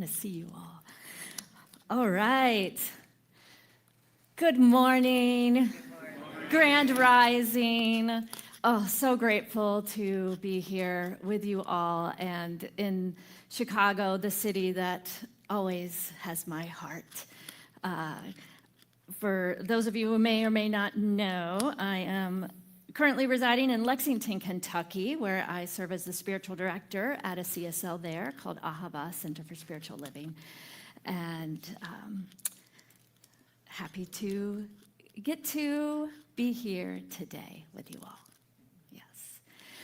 to see you all. All right. Good morning. Good morning. Grand Rising. Oh, so grateful to be here with you all and in Chicago, the city that always has my heart. For those of you who may or may not know, I am currently residing in Lexington, Kentucky, where I serve as the spiritual director at a CSL there called Ahava, Center for Spiritual Living. And happy to get to be here today with you all. Yes.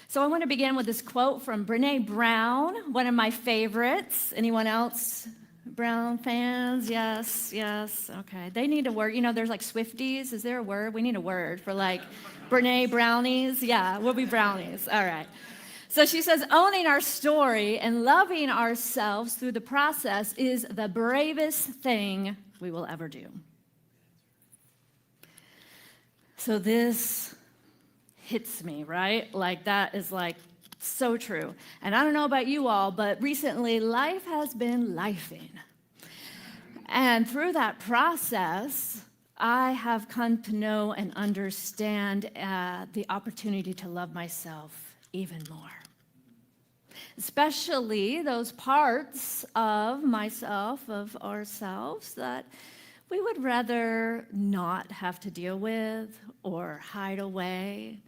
So I want to begin with this quote from Brené Brown, one of my favorites. Anyone else? Brown fans? Yes, yes. Okay. They need a word. You know, there's like Swifties. Is there a word? We need a word for like Brené Brownies. Yeah, we'll be brownies. All right. So she says, owning our story and loving ourselves through the process is the bravest thing we will ever do. So this hits me, right? Like that is like so true. And I don't know about you all, but recently life has been lifing. And through that process, I have come to know and understand the opportunity to love myself even more. Especially those parts of myself, of ourselves, that we would rather not have to deal with or hide away.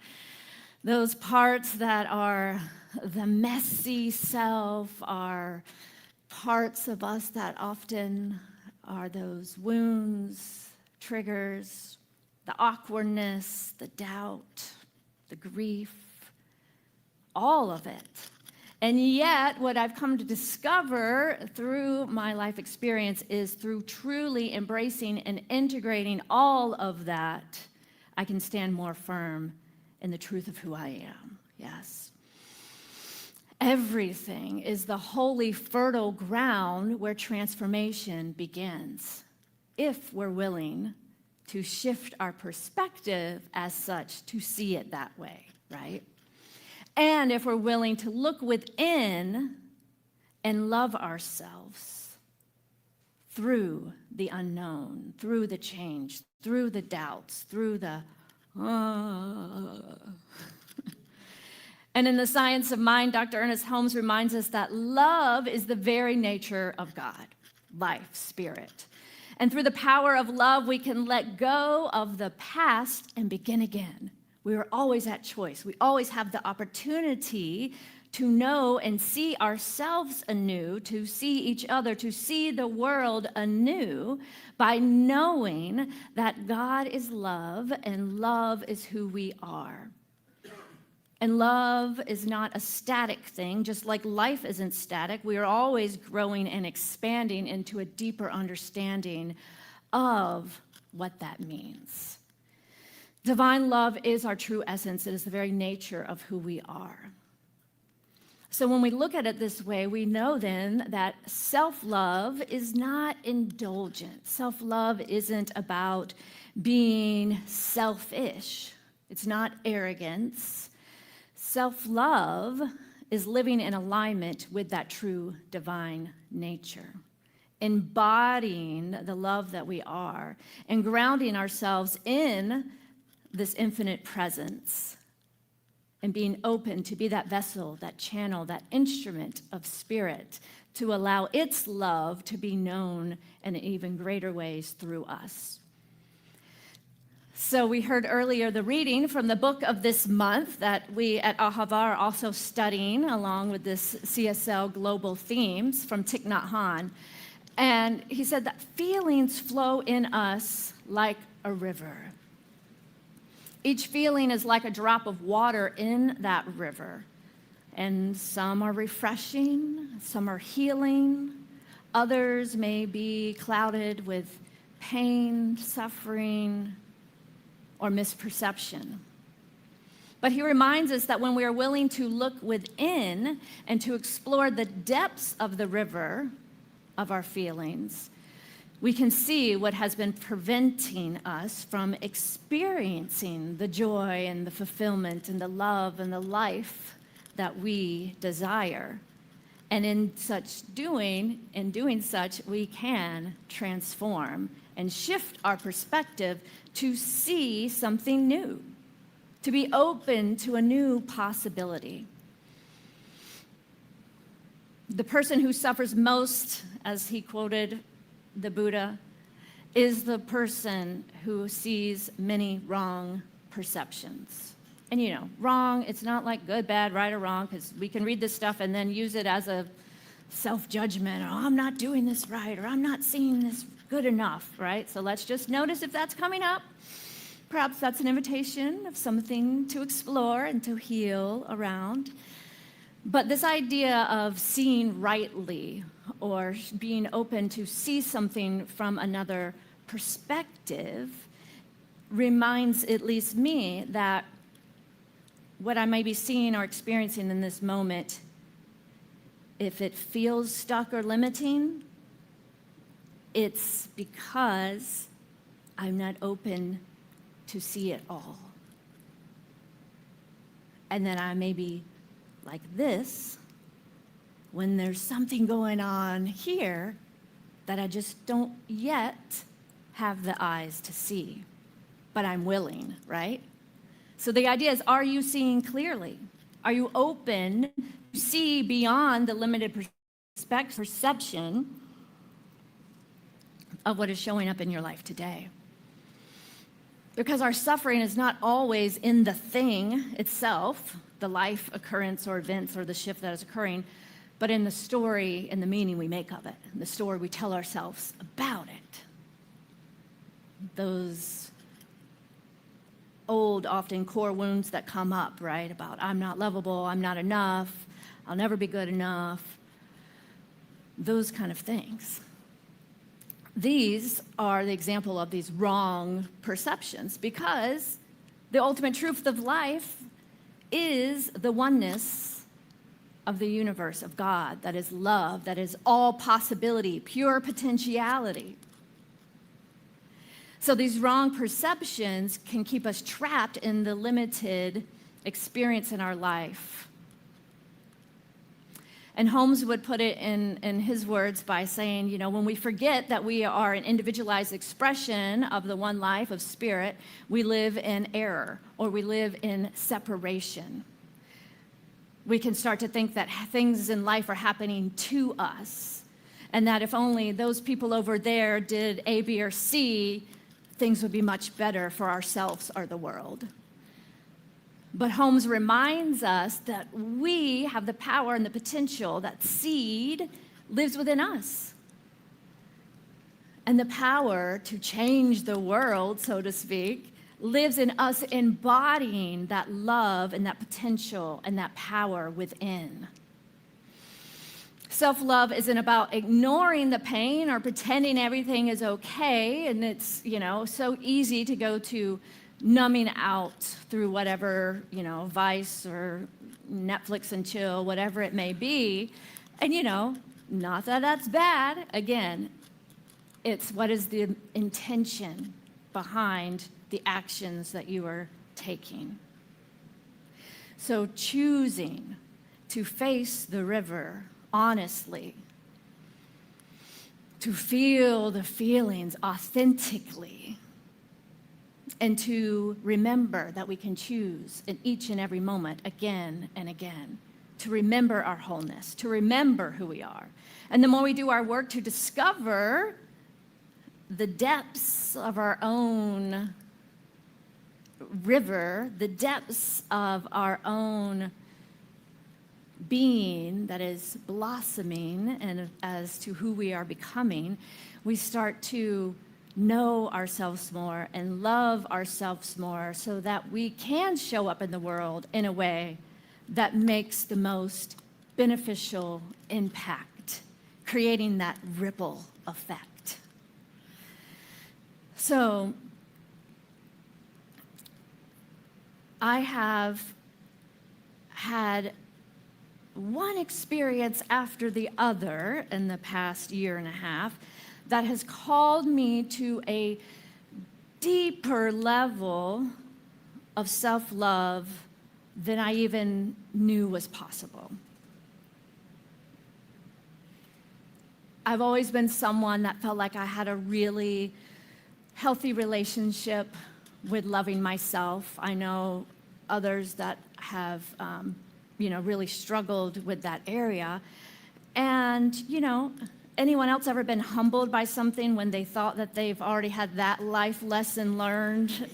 Those parts that are the messy self are parts of us that often are those wounds, triggers, the awkwardness, the doubt, the grief, all of it. And yet, what I've come to discover through my life experience is through truly embracing and integrating all of that, I can stand more firm in the truth of who I am. Yes. Everything is the holy, fertile ground where transformation begins, if we're willing to shift our perspective as such to see it that way, right? And if we're willing to look within and love ourselves through the unknown, through the change, through the doubts, through the And in The Science of Mind, Dr. Ernest Holmes reminds us that love is the very nature of God, life, spirit. And through the power of love, we can let go of the past and begin again. We are always at choice. We always have the opportunity to know and see ourselves anew, to see each other, to see the world anew by knowing that God is love and love is who we are. And love is not a static thing, just like life isn't static. We are always growing and expanding into a deeper understanding of what that means. Divine love is our true essence. It is the very nature of who we are. So when we look at it this way, we know then that self-love is not indulgent. Self-love isn't about being selfish. It's not arrogance. Self-love is living in alignment with that true divine nature, embodying the love that we are and grounding ourselves in this infinite presence and being open to be that vessel, that channel, that instrument of spirit to allow its love to be known in even greater ways through us. So we heard earlier the reading from the book of this month that we at Ahava are also studying along with this CSL global themes from Thich Nhat Hanh. And he said that feelings flow in us like a river. Each feeling is like a drop of water in that river. And some are refreshing, some are healing, others may be clouded with pain, suffering, or misperception. But he reminds us that when we are willing to look within and to explore the depths of the river of our feelings, we can see what has been preventing us from experiencing the joy and the fulfillment and the love and the life that we desire. And in doing such, we can transform and shift our perspective to see something new, to be open to a new possibility. The person who suffers most, as he quoted the Buddha, is the person who sees many wrong perceptions. And wrong, it's not like good, bad, right, or wrong, because we can read this stuff and then use it as a self-judgment, or I'm not doing this right, or I'm not seeing this good enough, right? So let's just notice if that's coming up. Perhaps that's an invitation of something to explore and to heal around. But this idea of seeing rightly or being open to see something from another perspective reminds at least me that what I may be seeing or experiencing in this moment, if it feels stuck or limiting, it's because I'm not open to see it all. And then I may be like this when there's something going on here that I just don't yet have the eyes to see, but I'm willing, right? So the idea is, are you seeing clearly? Are you open to see beyond the limited perception of what is showing up in your life today? Because our suffering is not always in the thing itself, the life occurrence or events or the shift that is occurring, but in the story and the meaning we make of it, and the story we tell ourselves about it. Those old, often core wounds that come up, right? About I'm not lovable, I'm not enough, I'll never be good enough. Those kind of things. These are the example of these wrong perceptions, because the ultimate truth of life is the oneness of the universe, of God, that is love, that is all possibility, pure potentiality. So these wrong perceptions can keep us trapped in the limited experience in our life. And Holmes would put it in his words by saying, when we forget that we are an individualized expression of the one life of spirit, we live in error, or we live in separation. We can start to think that things in life are happening to us, and that if only those people over there did A, B, or C, things would be much better for ourselves or the world. But Holmes reminds us that we have the power and the potential, that seed lives within us. And the power to change the world, so to speak, lives in us embodying that love and that potential and that power within. Self-love isn't about ignoring the pain or pretending everything is okay, and it's, so easy to go to numbing out through whatever, Vice or Netflix and chill, whatever it may be. And, not that that's bad. Again, it's what is the intention behind the actions that you are taking. So choosing to face the river honestly, to feel the feelings authentically, and to remember that we can choose in each and every moment again and again, to remember our wholeness, to remember who we are. And the more we do our work to discover the depths of our own river, the depths of our own being that is blossoming and as to who we are becoming, we start to know ourselves more and love ourselves more so that we can show up in the world in a way that makes the most beneficial impact, creating that ripple effect. So I have had one experience after the other in the past year and a half that has called me to a deeper level of self-love than I even knew was possible. I've always been someone that felt like I had a really healthy relationship with loving myself. I know others that have, really struggled with that area. And, anyone else ever been humbled by something when they thought that they've already had that life lesson learned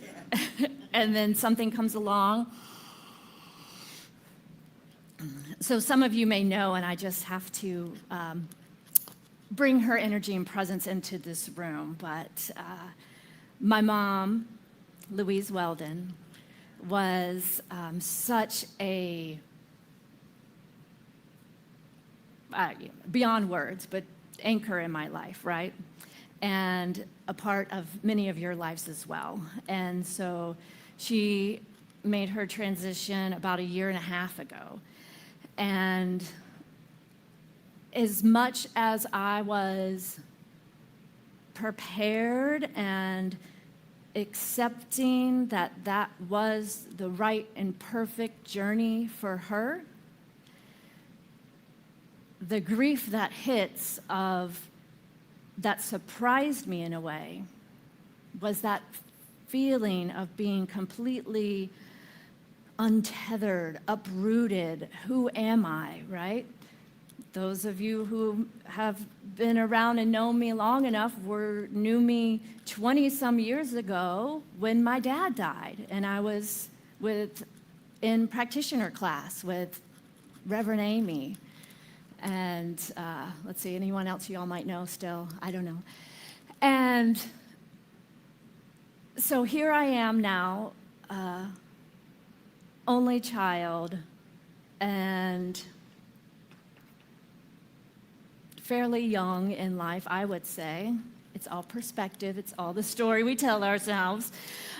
and then something comes along? So some of you may know, and I just have to bring her energy and presence into this room, but my mom, Louise Weldon, was such a, beyond words, but anchor in my life, right? And a part of many of your lives as well. And so she made her transition about 1.5 years ago. And as much as I was prepared and accepting that that was the right and perfect journey for her, the grief that hits that surprised me in a way was that feeling of being completely untethered, uprooted. Who am I, right? Those of you who have been around and known me long enough knew me 20-some years ago when my dad died, and I was in practitioner class with Reverend Amy. And let's see, anyone else you all might know still? I don't know. And so here I am now, only child, and fairly young in life, I would say. It's all perspective. It's all the story we tell ourselves.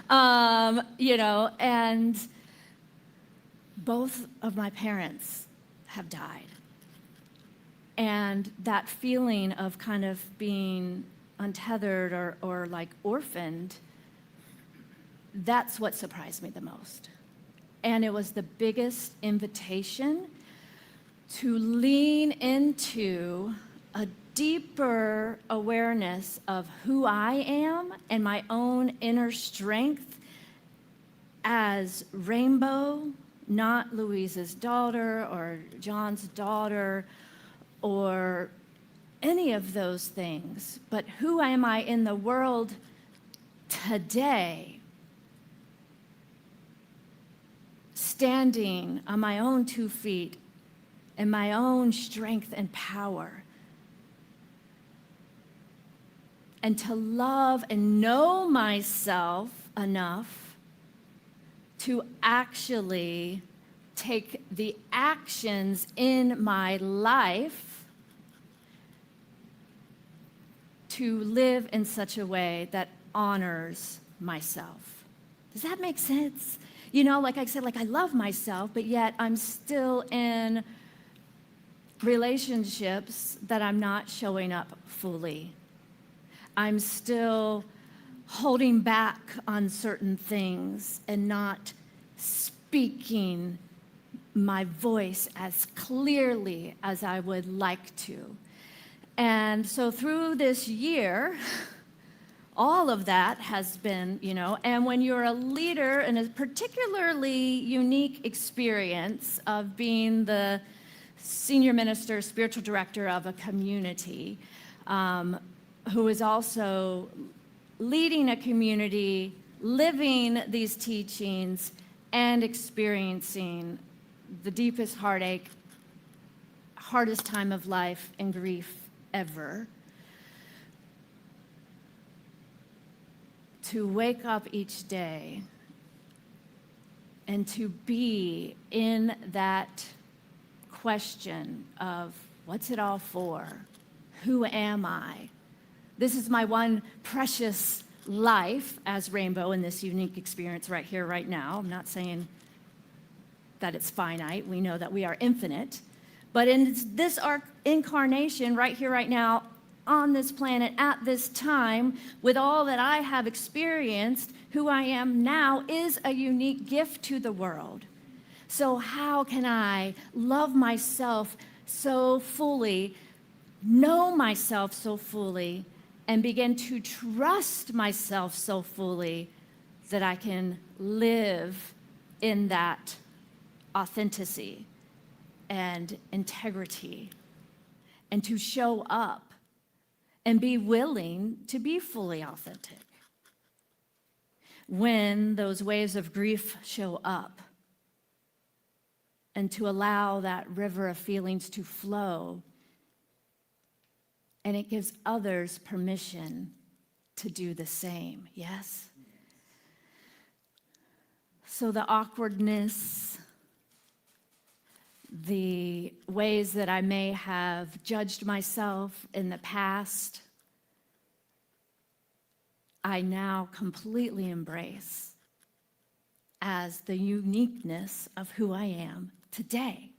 And both of my parents have died. And that feeling of kind of being untethered or like orphaned, that's what surprised me the most. And it was the biggest invitation to lean into a deeper awareness of who I am and my own inner strength as Rainbow, not Louise's daughter or John's daughter or any of those things, but who am I in the world today, standing on my own 2 feet in my own strength and power, and to love and know myself enough to actually take the actions in my life to live in such a way that honors myself. Does that make sense? Like I said, I love myself, but yet I'm still in relationships that I'm not showing up fully. I'm still holding back on certain things and not speaking my voice as clearly as I would like to. And so through this year, all of that has been, and when you're a leader in a particularly unique experience of being the senior minister, spiritual director of a community, who is also leading a community, living these teachings, and experiencing the deepest heartache, hardest time of life and grief ever, to wake up each day and to be in that question of what's it all for? Who am I? This is my one precious life as Rainbow in this unique experience right here, right now. I'm not saying that it's finite. We know that we are infinite. But in this incarnation right here, right now, on this planet at this time, with all that I have experienced, who I am now is a unique gift to the world. So how can I love myself so fully know myself so fully and begin to trust myself so fully that I can live in that authenticity and integrity, and to show up and be willing to be fully authentic when those waves of grief show up, and to allow that river of feelings to flow. And it gives others permission to do the same, yes? So the awkwardness, the ways that I may have judged myself in the past, I now completely embrace as the uniqueness of who I am today.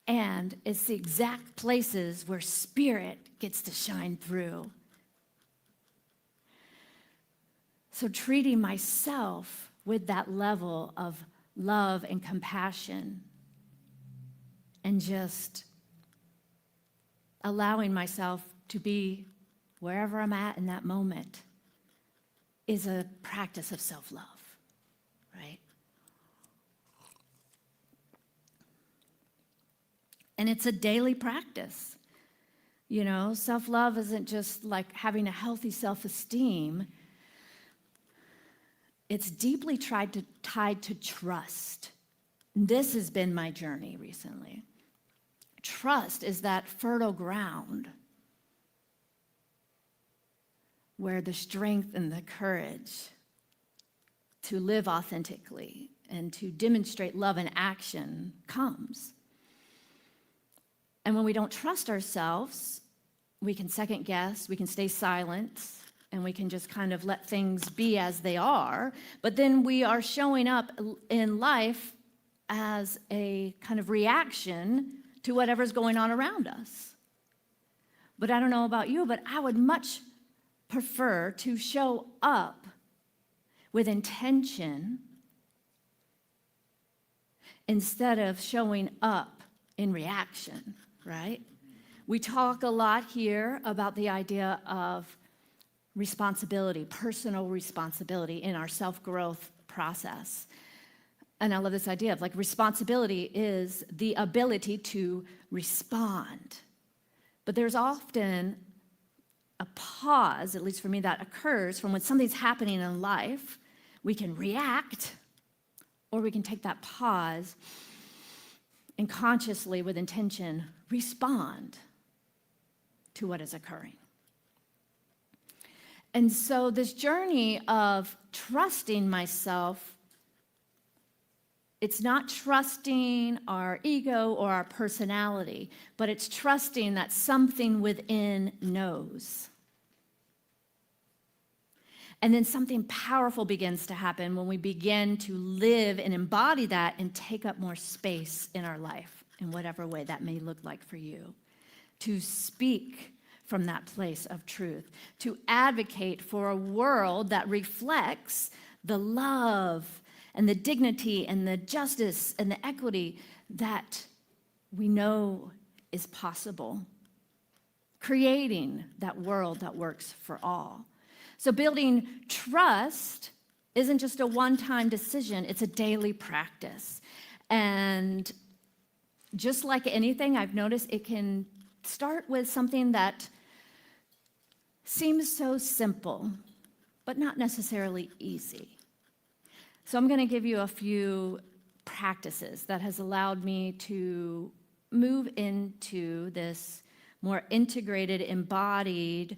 And it's the exact places where spirit gets to shine through. So treating myself with that level of love and compassion, and just allowing myself to be wherever I'm at in that moment, is a practice of self-love, right? And it's a daily practice. You know, self-love isn't just like having a healthy self-esteem. It's deeply tied to trust. This has been my journey recently. Trust is that fertile ground where the strength and the courage to live authentically and to demonstrate love in action comes. And when we don't trust ourselves, we can second guess, we can stay silent, and we can just kind of let things be as they are. But then we are showing up in life as a kind of reaction to whatever's going on around us. But I don't know about you, but I would much prefer to show up with intention instead of showing up in reaction, right? We talk a lot here about the idea of responsibility, personal responsibility in our self-growth process. And I love this idea of like responsibility is the ability to respond. But there's often a pause, at least for me, that occurs from when something's happening in life. We can react, or we can take that pause and consciously, with intention, respond to what is occurring. And so this journey of trusting myself, it's not trusting our ego or our personality, but it's trusting that something within knows. And then something powerful begins to happen when we begin to live and embody that and take up more space in our life, in whatever way that may look like for you. To speak from that place of truth, to advocate for a world that reflects the love and the dignity and the justice and the equity that we know is possible. Creating that world that works for all. So building trust isn't just a one-time decision, it's a daily practice. And just like anything, I've noticed it can start with something that seems so simple, but not necessarily easy. So I'm going to give you a few practices that has allowed me to move into this more integrated, embodied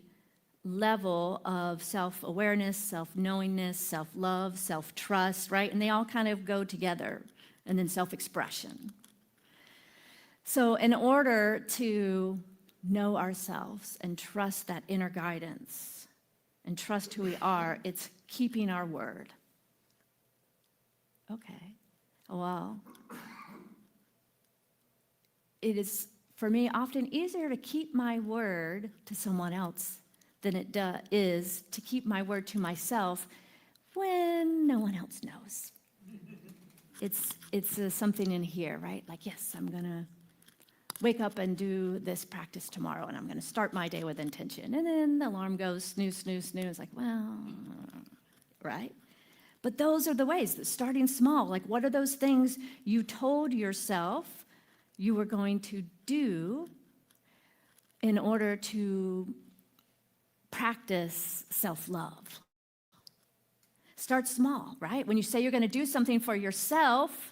level of self-awareness, self-knowingness, self-love, self-trust, right? And they all kind of go together, and then self-expression. So in order to know ourselves and trust that inner guidance and trust who we are, it's keeping our word. Okay, well, it is, for me, often easier to keep my word to someone else than it is to keep my word to myself when no one else knows. It's something in here, right? Like, yes, I'm gonna wake up and do this practice tomorrow, and I'm going to start my day with intention. And then the alarm goes, snooze, snooze, snooze, like, well, right? But those are the ways, starting small. Like, what are those things you told yourself you were going to do in order to practice self-love? Start small, right? When you say you're going to do something for yourself,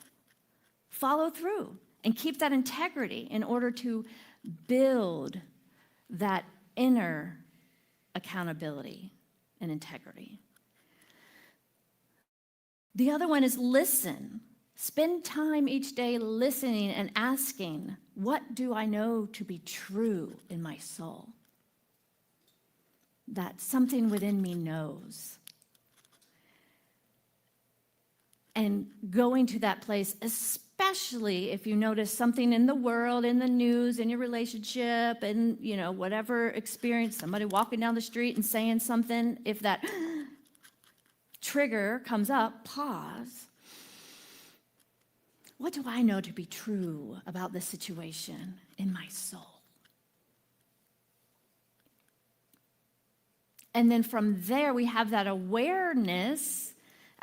follow through and keep that integrity in order to build that inner accountability and integrity. The other one is listen. Spend time each day listening and asking, what do I know to be true in my soul? That something within me knows. And going to that place, especially if you notice something in the world, in the news, in your relationship, and whatever experience, somebody walking down the street and saying something, if that trigger comes up, pause. What do I know to be true about this situation in my soul? And then from there, we have that awareness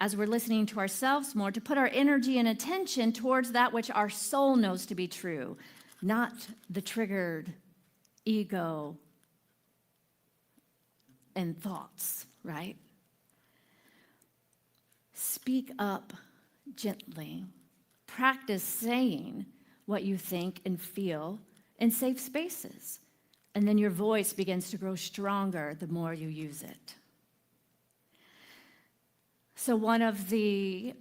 as we're listening to ourselves more to put our energy and attention towards that which our soul knows to be true, not the triggered ego and thoughts, right? Speak up gently. Practice saying what you think and feel in safe spaces. And then your voice begins to grow stronger the more you use it. So one of the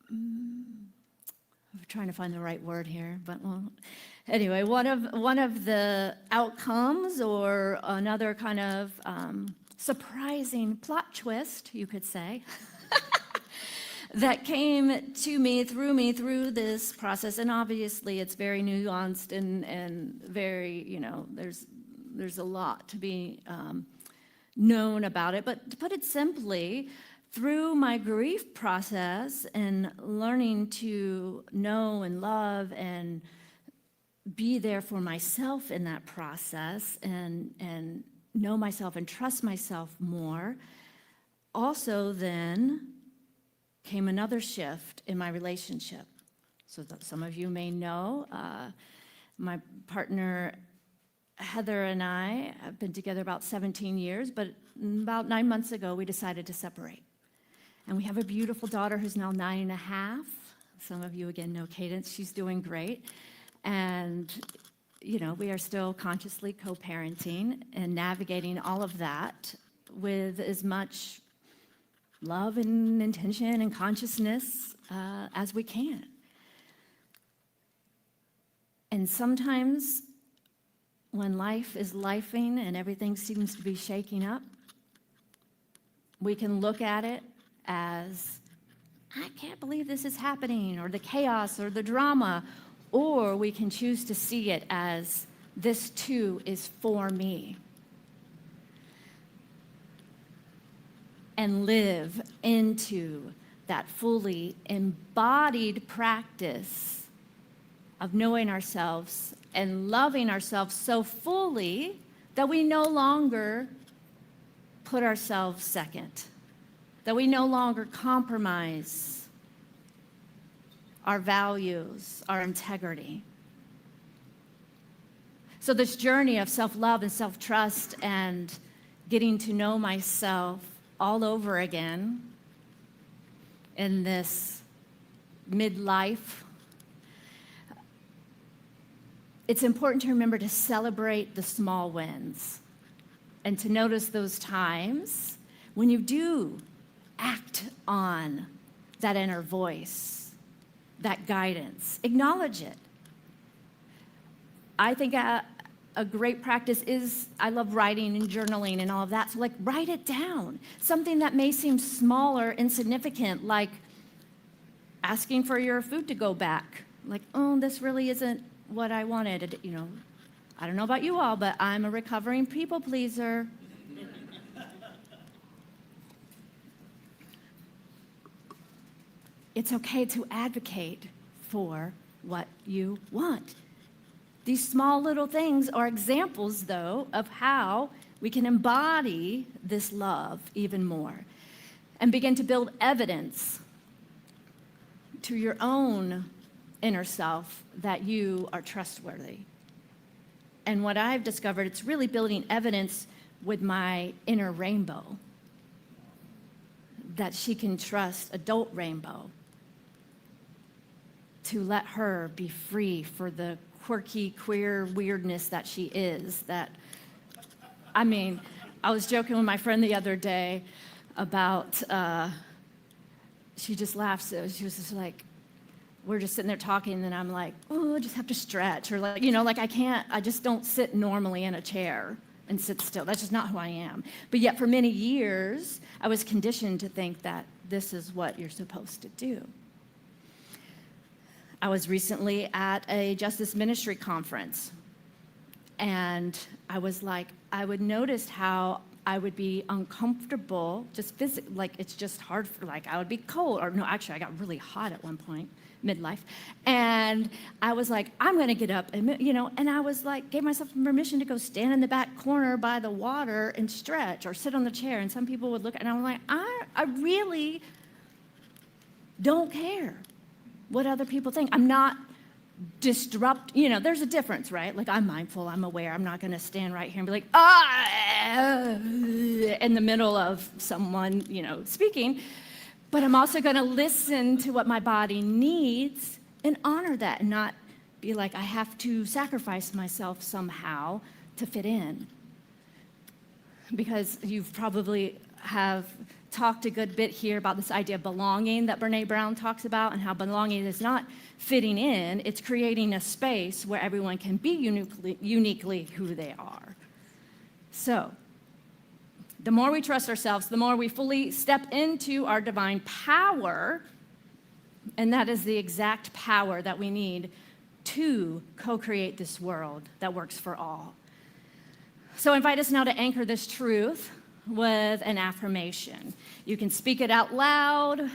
I'm trying to find the right word here, but anyway, one of the outcomes, or another kind of surprising plot twist, you could say, that came to me through this process, and obviously it's very nuanced and very, there's a lot to be known about it. But to put it simply, through my grief process and learning to know and love and be there for myself in that process and know myself and trust myself more, also then came another shift in my relationship. So some of you may know, my partner Heather and I have been together about 17 years, but about 9 months ago, we decided to separate. And we have a beautiful daughter who's now 9.5. Some of you, again, know Cadence. She's doing great. And, we are still consciously co-parenting and navigating all of that with as much love and intention and consciousness as we can. And sometimes when life is lifing and everything seems to be shaking up, we can look at it as, I can't believe this is happening, or the chaos or the drama, or we can choose to see it as, this too is for me. And live into that fully embodied practice of knowing ourselves and loving ourselves so fully that we no longer put ourselves second, that we no longer compromise our values, our integrity. So this journey of self-love and self-trust and getting to know myself all over again in this midlife, it's important to remember to celebrate the small wins and to notice those times when you do act on that inner voice, that guidance. Acknowledge it. I think a great practice is, I love writing and journaling and all of that, so write it down. Something that may seem small or insignificant, like asking for your food to go back. This really isn't what I wanted. I don't know about you all, but I'm a recovering people pleaser. It's okay to advocate for what you want. These small little things are examples, though, of how we can embody this love even more and begin to build evidence to your own inner self that you are trustworthy. And what I've discovered, it's really building evidence with my inner Rainbow, that she can trust adult Rainbow to let her be free for the quirky, queer weirdness that she is. I was joking with my friend the other day about, she just laughed. So she was just like, we're just sitting there talking, and I'm like, oh, I just have to stretch. Or I just don't sit normally in a chair and sit still. That's just not who I am. But yet for many years, I was conditioned to think that this is what you're supposed to do. I was recently at a justice ministry conference, and I was like, I would notice how I would be uncomfortable, just physically, like it's just hard for, like I would be cold, or no, actually I got really hot at one point, midlife, and I was like, I'm gonna get up, and and I was like, gave myself permission to go stand in the back corner by the water and stretch, or sit on the chair, and some people would look, and I'm like, I really don't care what other people think. I'm not there's a difference, right? Like I'm mindful, I'm aware, I'm not gonna stand right here and be like, in the middle of someone, speaking, but I'm also gonna listen to what my body needs and honor that, and not be like, I have to sacrifice myself somehow to fit in. Because you've probably have talked a good bit here about this idea of belonging that Brené Brown talks about, and how belonging is not fitting in, it's creating a space where everyone can be uniquely who they are. So, the more we trust ourselves, the more we fully step into our divine power, and that is the exact power that we need to co-create this world that works for all. So I invite us now to anchor this truth with an affirmation. You can speak it out loud,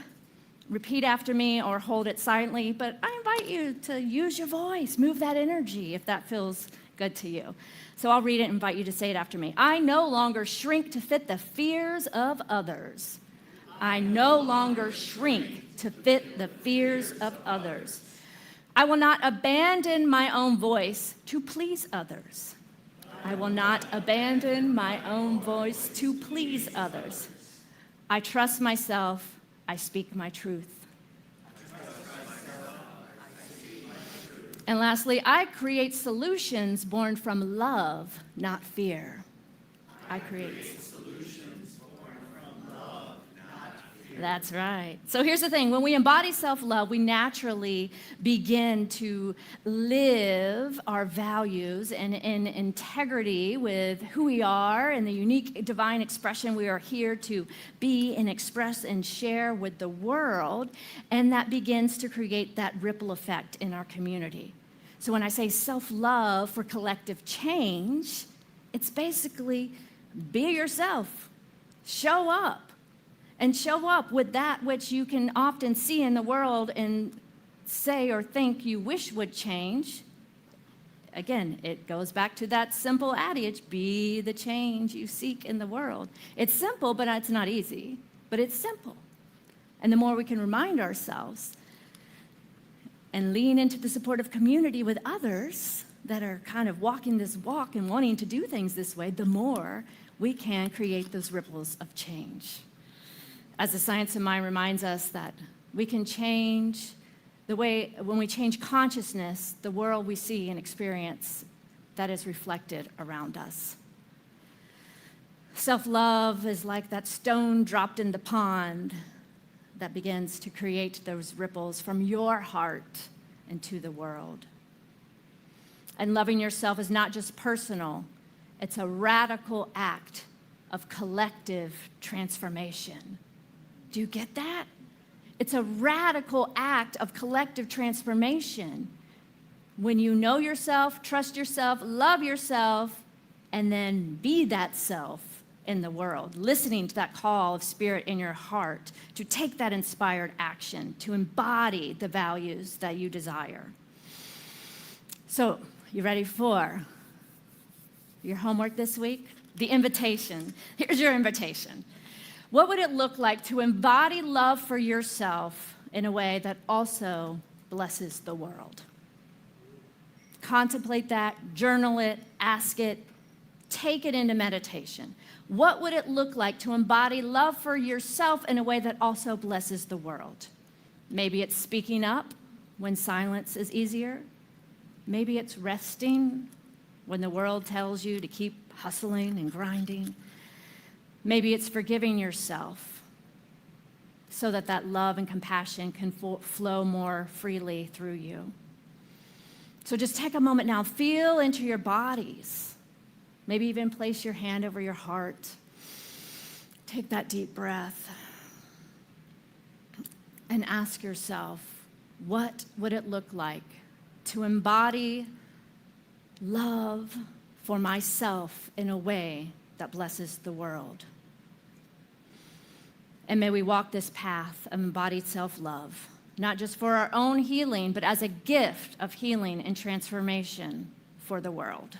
repeat after me, or hold it silently, but I invite you to use your voice, move that energy if that feels good to you. So I'll read it and invite you to say it after me. I no longer shrink to fit the fears of others. I no longer shrink to fit the fears of others. I will not abandon my own voice to please others. I will not abandon my own voice to please others. I trust myself. I speak my truth. And lastly, I create solutions born from love, not fear. I create solutions born from love, not fear. That's right. So here's the thing. When we embody self-love, we naturally begin to live our values and in integrity with who we are and the unique divine expression we are here to be and express and share with the world. And that begins to create that ripple effect in our community. So when I say self-love for collective change, it's basically be yourself, show up, and show up with that which you can often see in the world and say or think you wish would change. Again, it goes back to that simple adage, be the change you seek in the world. It's simple, but it's not easy, but it's simple. And the more we can remind ourselves and lean into the supportive community with others that are kind of walking this walk and wanting to do things this way, the more we can create those ripples of change. As the science of mind reminds us that we can change the way, when we change consciousness, the world we see and experience that is reflected around us. Self-love is like that stone dropped in the pond that begins to create those ripples from your heart into the world. And loving yourself is not just personal, it's a radical act of collective transformation. Do you get that? It's a radical act of collective transformation. When you know yourself, trust yourself, love yourself, and then be that self in the world, listening to that call of Spirit in your heart to take that inspired action, to embody the values that you desire. So, you ready for your homework this week? The invitation. Here's your invitation. What would it look like to embody love for yourself in a way that also blesses the world? Contemplate that, journal it, ask it, take it into meditation. What would it look like to embody love for yourself in a way that also blesses the world? Maybe it's speaking up when silence is easier. Maybe it's resting when the world tells you to keep hustling and grinding. Maybe it's forgiving yourself so that that love and compassion can flow more freely through you. So just take a moment now, feel into your bodies. Maybe even place your hand over your heart. Take that deep breath and ask yourself, what would it look like to embody love for myself in a way that blesses the world? And may we walk this path of embodied self-love, not just for our own healing, but as a gift of healing and transformation for the world.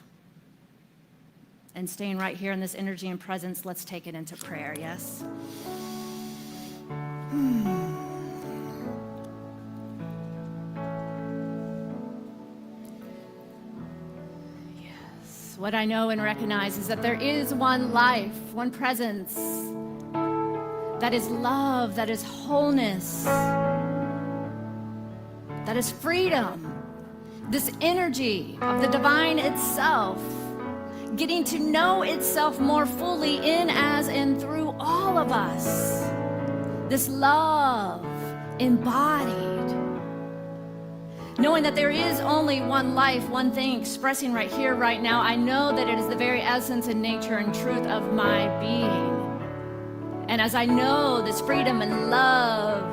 And staying right here in this energy and presence, let's take it into prayer, yes? Yes. What I know and recognize is that there is one life, one presence, that is love, that is wholeness, that is freedom, this energy of the divine itself, getting to know itself more fully in, as, and through all of us. This love embodied. Knowing that there is only one life, one thing expressing right here, right now, I know that it is the very essence and nature and truth of my being. And as I know this freedom and love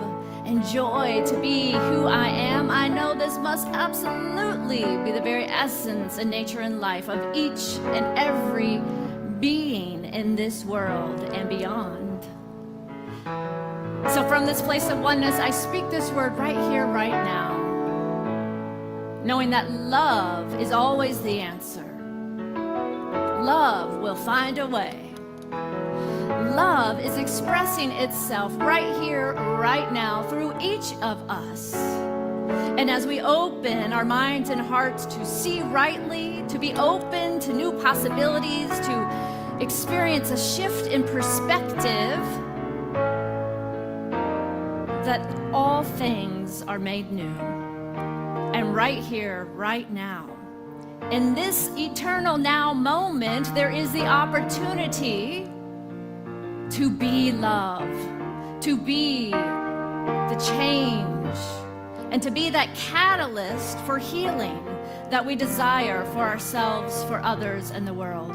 and joy to be who I am, I know this must absolutely be the very essence and nature and life of each and every being in this world and beyond. So from this place of oneness, I speak this word right here, right now, knowing that love is always the answer. Love will find a way. Love is expressing itself right here, right now, through each of us. And as we open our minds and hearts to see rightly, to be open to new possibilities, to experience a shift in perspective, that all things are made new. And right here, right now, in this eternal now moment, there is the opportunity to be love, to be the change, and to be that catalyst for healing that we desire for ourselves, for others, and the world.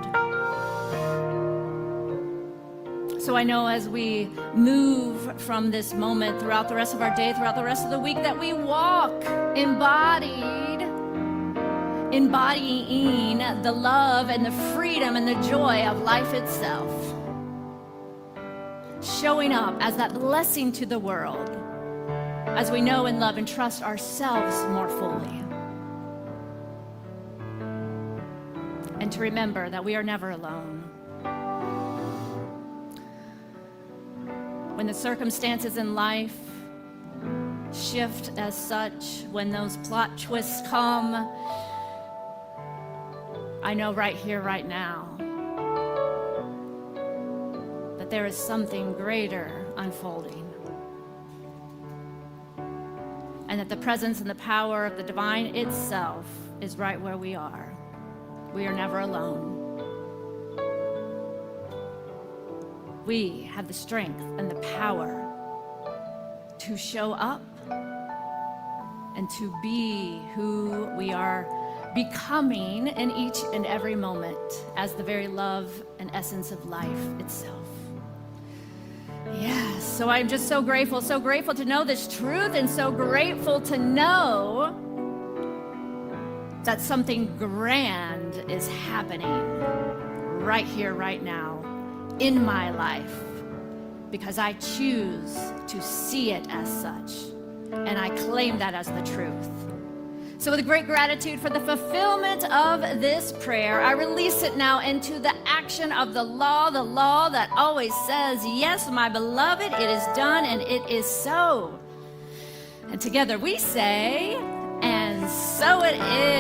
So I know as we move from this moment throughout the rest of our day, throughout the rest of the week, that we walk embodying the love and the freedom and the joy of life itself. Showing up as that blessing to the world as we know and love and trust ourselves more fully. And to remember that we are never alone. When the circumstances in life shift as such, when those plot twists come, I know right here, right now, there is something greater unfolding. And that the presence and the power of the divine itself is right where we are. We are never alone. We have the strength and the power to show up and to be who we are becoming in each and every moment as the very love and essence of life itself. Yes, so I'm just so grateful to know this truth, and so grateful to know that something grand is happening right here, right now, in my life because I choose to see it as such. And I claim that as the truth. So with great gratitude for the fulfillment of this prayer, I release it now into the action of the law that always says, yes, my beloved, it is done and it is so. And together we say, and so it is.